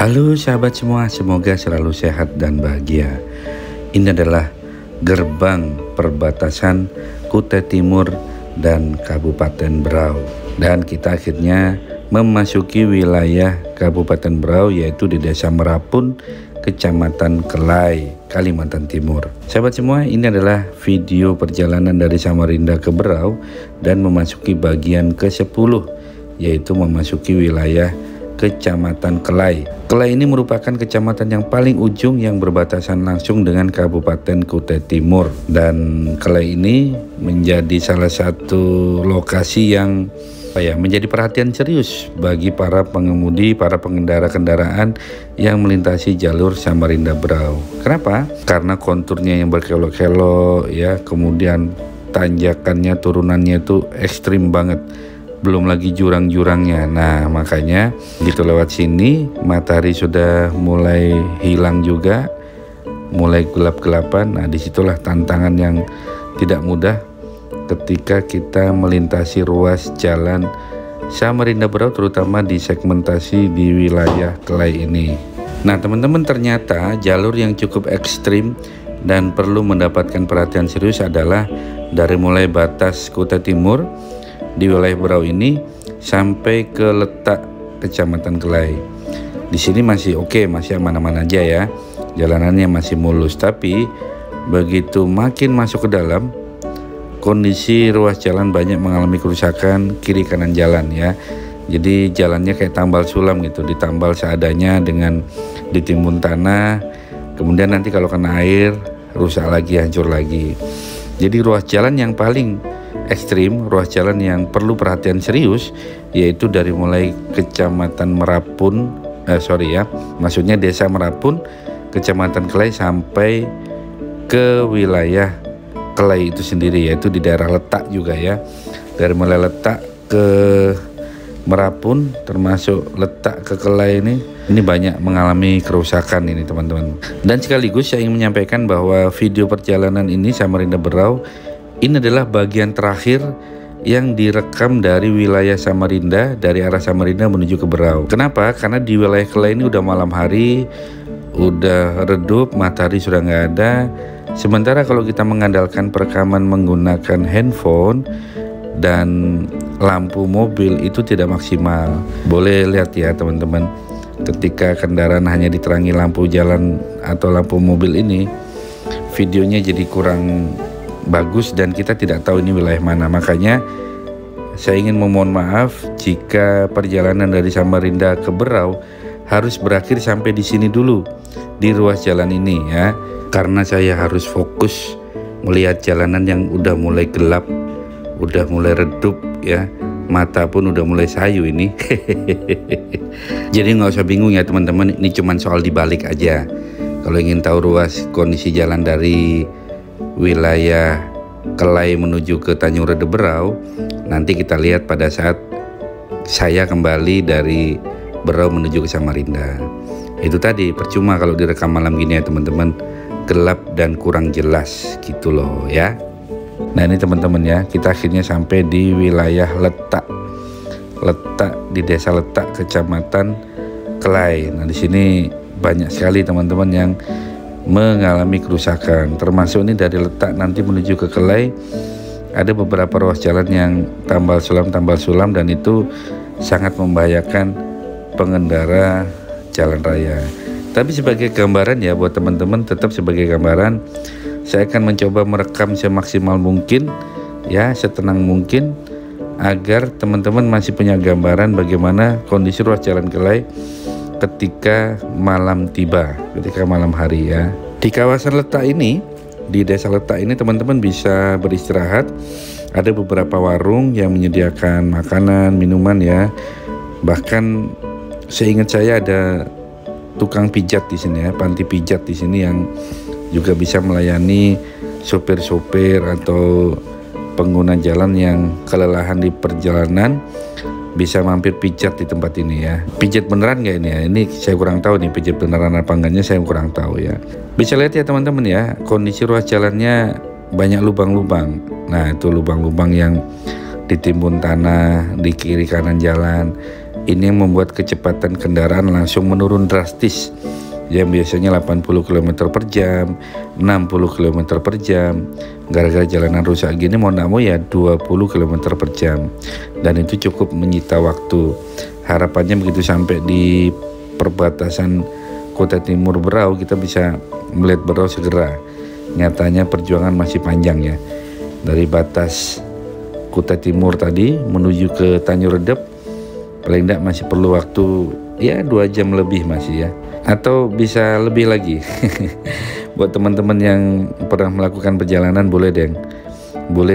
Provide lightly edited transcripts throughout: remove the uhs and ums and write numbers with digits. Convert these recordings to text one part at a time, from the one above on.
Halo sahabat semua, semoga selalu sehat dan bahagia. Ini adalah gerbang perbatasan Kutai Timur dan Kabupaten Berau. Dan kita akhirnya memasuki wilayah Kabupaten Berau, yaitu di Desa Merapun, Kecamatan Kelai, Kalimantan Timur. Sahabat semua, ini adalah video perjalanan dari Samarinda ke Berau dan memasuki bagian ke-10, yaitu memasuki wilayah Kecamatan Kelai. Kelai ini merupakan kecamatan yang paling ujung yang berbatasan langsung dengan Kabupaten Kutai Timur. Dan Kelai ini menjadi salah satu lokasi yang menjadi perhatian serius bagi para pengemudi, para pengendara kendaraan yang melintasi jalur Samarinda Berau. Kenapa? Karena konturnya yang berkelok-kelok ya, kemudian tanjakannya, turunannya itu ekstrim banget. Belum lagi jurang-jurangnya. Nah, makanya gitu lewat sini matahari sudah mulai hilang juga, mulai gelap-gelapan. Nah, disitulah tantangan yang tidak mudah ketika kita melintasi ruas jalan Samarinda Berau, terutama di segmentasi di wilayah Kelai ini. Nah, teman-teman, ternyata jalur yang cukup ekstrim dan perlu mendapatkan perhatian serius adalah dari mulai batas Kutai Timur di wilayah Berau ini sampai ke letak Kecamatan Kelai. Di sini masih oke, masih aman-aman aja ya, jalanannya masih mulus. Tapi begitu makin masuk ke dalam, kondisi ruas jalan banyak mengalami kerusakan kiri kanan jalan ya. Jadi jalannya kayak tambal sulam gitu, ditambal seadanya dengan ditimbun tanah. Kemudian nanti kalau kena air rusak lagi, hancur lagi. Jadi ruas jalan yang paling ekstrim, ruas jalan yang perlu perhatian serius, yaitu dari mulai Kecamatan Merapun, maksudnya Desa Merapun, Kecamatan Kelai sampai ke wilayah Kelai itu sendiri, yaitu di daerah Letak juga ya. Dari mulai Letak ke Merapun, termasuk Letak ke Kelai ini banyak mengalami kerusakan ini teman-teman. Dan sekaligus saya ingin menyampaikan bahwa video perjalanan ini Samarinda Berau ini adalah bagian terakhir yang direkam dari wilayah Samarinda, dari arah Samarinda menuju ke Berau. Kenapa? Karena di wilayah Kelai ini udah malam hari, udah redup, matahari sudah nggak ada. Sementara kalau kita mengandalkan perekaman menggunakan handphone dan lampu mobil itu tidak maksimal. Boleh lihat ya teman-teman, ketika kendaraan hanya diterangi lampu jalan atau lampu mobil ini, videonya jadi kurang bagus dan kita tidak tahu ini wilayah mana. Makanya saya ingin memohon maaf jika perjalanan dari Samarinda ke Berau harus berakhir sampai di sini dulu, di ruas jalan ini ya, karena saya harus fokus melihat jalanan yang udah mulai gelap, udah mulai redup ya, mata pun udah mulai sayu ini. Jadi nggak usah bingung ya teman-teman, ini cuma soal dibalik aja. Kalau ingin tahu ruas kondisi jalan dari wilayah Kelai menuju ke Tanjung Rede Berau, nanti kita lihat pada saat saya kembali dari Berau menuju ke Samarinda. Itu tadi, percuma kalau direkam malam gini ya teman-teman, gelap dan kurang jelas gitu loh ya. Nah ini teman-teman ya, kita akhirnya sampai di wilayah Letak di Desa Letak, Kecamatan Kelai. Nah di sini banyak sekali teman-teman yang mengalami kerusakan, termasuk ini dari Letak nanti menuju ke Kelai ada beberapa ruas jalan yang tambal sulam dan itu sangat membahayakan pengendara jalan raya. Tapi sebagai gambaran ya buat teman-teman, tetap sebagai gambaran, saya akan mencoba merekam semaksimal mungkin ya, setenang mungkin, agar teman-teman masih punya gambaran bagaimana kondisi ruas jalan Kelai ketika malam tiba, ketika malam hari ya. Di kawasan Letak ini, di Desa Letak ini teman-teman bisa beristirahat. Ada beberapa warung yang menyediakan makanan, minuman ya. Bahkan seingat saya ada tukang pijat di sini ya, panti pijat di sini yang juga bisa melayani sopir-sopir atau pengguna jalan yang kelelahan di perjalanan, bisa mampir pijat di tempat ini ya. Pijat beneran nggak ini ya? Ini saya kurang tahu nih, pijat beneran apa enggaknya saya kurang tahu ya. Bisa lihat ya teman-teman ya, kondisi ruas jalannya banyak lubang-lubang. Nah itu lubang-lubang yang ditimbun tanah di kiri kanan jalan. Ini yang membuat kecepatan kendaraan langsung menurun drastis. Yang biasanya 80 km per jam, 60 km per jam, gara-gara jalanan rusak gini mau nggak mau ya 20 km per jam. Dan itu cukup menyita waktu. Harapannya begitu sampai di perbatasan Kutai Timur Berau kita bisa melihat Berau segera. Nyatanya perjuangan masih panjang ya. Dari batas Kutai Timur tadi menuju ke Tanjung Redep paling tidak masih perlu waktu ya 2 jam lebih masih ya, atau bisa lebih lagi. Buat teman-teman yang pernah melakukan perjalanan boleh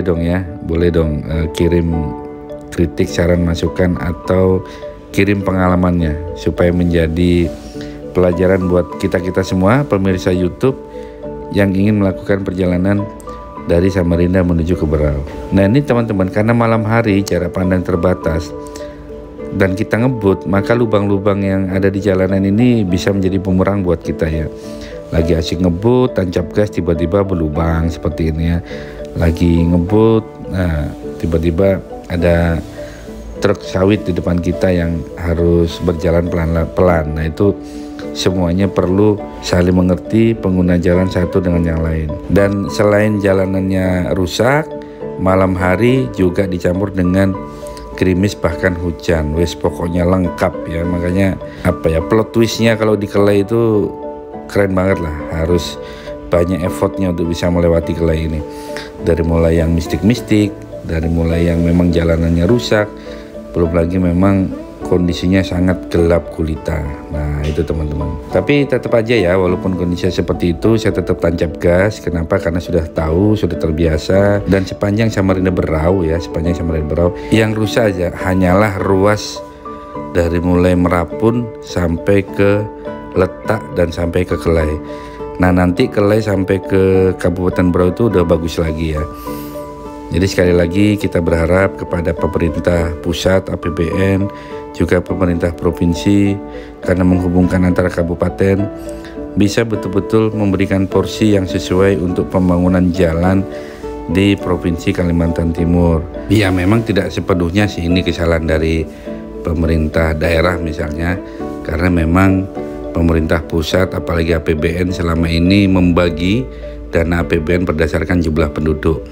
dong ya, kirim kritik, saran, masukan, atau kirim pengalamannya supaya menjadi pelajaran buat kita semua pemirsa YouTube yang ingin melakukan perjalanan dari Samarinda menuju ke Berau. Nah ini teman-teman, karena malam hari jarak pandang terbatas dan kita ngebut, maka lubang-lubang yang ada di jalanan ini bisa menjadi bumerang buat kita ya. Lagi asik ngebut, tancap gas, tiba-tiba berlubang seperti ini ya. Lagi ngebut, nah tiba-tiba ada truk sawit di depan kita yang harus berjalan pelan-pelan. Nah itu semuanya perlu saling mengerti pengguna jalan satu dengan yang lain. Dan selain jalanannya rusak, malam hari juga dicampur dengan gerimis bahkan hujan. Wes pokoknya lengkap ya. Makanya plot twistnya kalau di Kelai itu keren banget lah. Harus banyak effortnya untuk bisa melewati Kelai ini. Dari mulai yang mistik-mistik, dari mulai yang memang jalanannya rusak, belum lagi memang kondisinya sangat gelap gulita. Nah itu teman-teman. Tapi tetap aja ya, walaupun kondisinya seperti itu, saya tetap tancap gas. Kenapa? Karena sudah tahu, sudah terbiasa. Dan sepanjang Samarinda Berau ya, yang rusak aja hanyalah ruas dari mulai Merapun sampai ke Letak dan sampai ke Kelai. Nah nanti Kelai sampai ke Kabupaten Berau itu udah bagus lagi ya. Jadi sekali lagi kita berharap kepada pemerintah pusat, APBN, juga pemerintah provinsi, karena menghubungkan antara kabupaten, bisa betul-betul memberikan porsi yang sesuai untuk pembangunan jalan di Provinsi Kalimantan Timur. Ya memang tidak sepenuhnya sih ini kesalahan dari pemerintah daerah misalnya, karena memang pemerintah pusat apalagi APBN selama ini membagi dana APBN berdasarkan jumlah penduduk.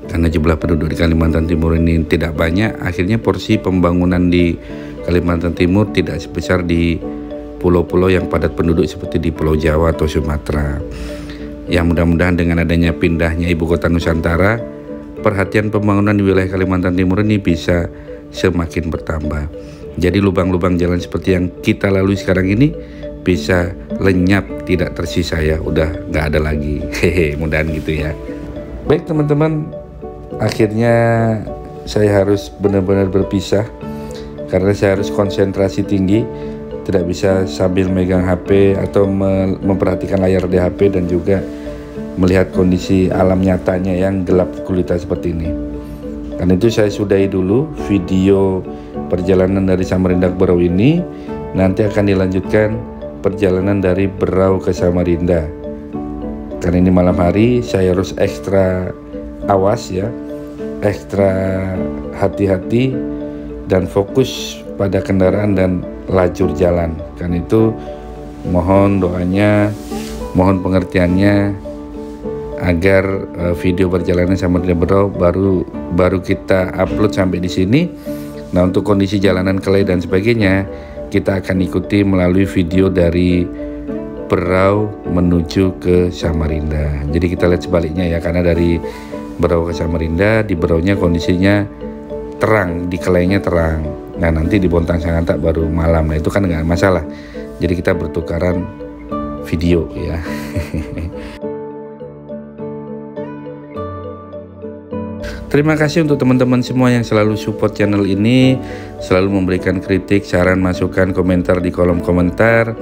Karena jumlah penduduk di Kalimantan Timur ini tidak banyak, akhirnya porsi pembangunan di Kalimantan Timur tidak sebesar di pulau-pulau yang padat penduduk seperti di Pulau Jawa atau Sumatera. Yang mudah-mudahan dengan adanya pindahnya ibu kota Nusantara, perhatian pembangunan di wilayah Kalimantan Timur ini bisa semakin bertambah. Jadi lubang-lubang jalan seperti yang kita lalui sekarang ini bisa lenyap, tidak tersisa ya, udah nggak ada lagi. Mudahan gitu ya. Baik teman-teman, akhirnya saya harus benar-benar berpisah karena saya harus konsentrasi tinggi, tidak bisa sambil megang HP atau memperhatikan layar di HP dan juga melihat kondisi alam nyatanya yang gelap gulita seperti ini. Karena itu saya sudahi dulu video perjalanan dari Samarinda ke Berau ini. Nanti akan dilanjutkan perjalanan dari Berau ke Samarinda. Karena ini malam hari, saya harus ekstra awas ya, ekstra hati-hati dan fokus pada kendaraan dan lajur jalan. Karena itu mohon doanya, mohon pengertiannya agar video perjalanan Samarinda Berau baru kita upload sampai di sini. Nah untuk kondisi jalanan Kelai dan sebagainya kita akan ikuti melalui video dari Berau menuju ke Samarinda. Jadi kita lihat sebaliknya ya, karena dari Berau ke Samarinda, di Beraunya kondisinya terang, di Kelainya terang. Nah nanti di Bontang Sangantak baru malam. Nah itu kan nggak masalah. Jadi kita bertukaran video ya. Terima kasih untuk teman-teman semua yang selalu support channel ini, selalu memberikan kritik, saran, masukan, komentar di kolom komentar.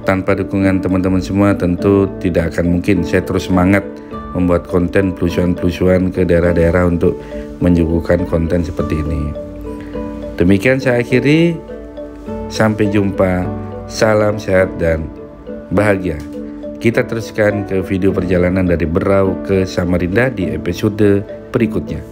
Tanpa dukungan teman-teman semua tentu tidak akan mungkin saya terus semangat membuat konten pelusuan-pelusuan ke daerah-daerah untuk menyuguhkan konten seperti ini. Demikian saya akhiri, sampai jumpa, salam sehat dan bahagia. Kita teruskan ke video perjalanan dari Berau ke Samarinda di episode berikutnya.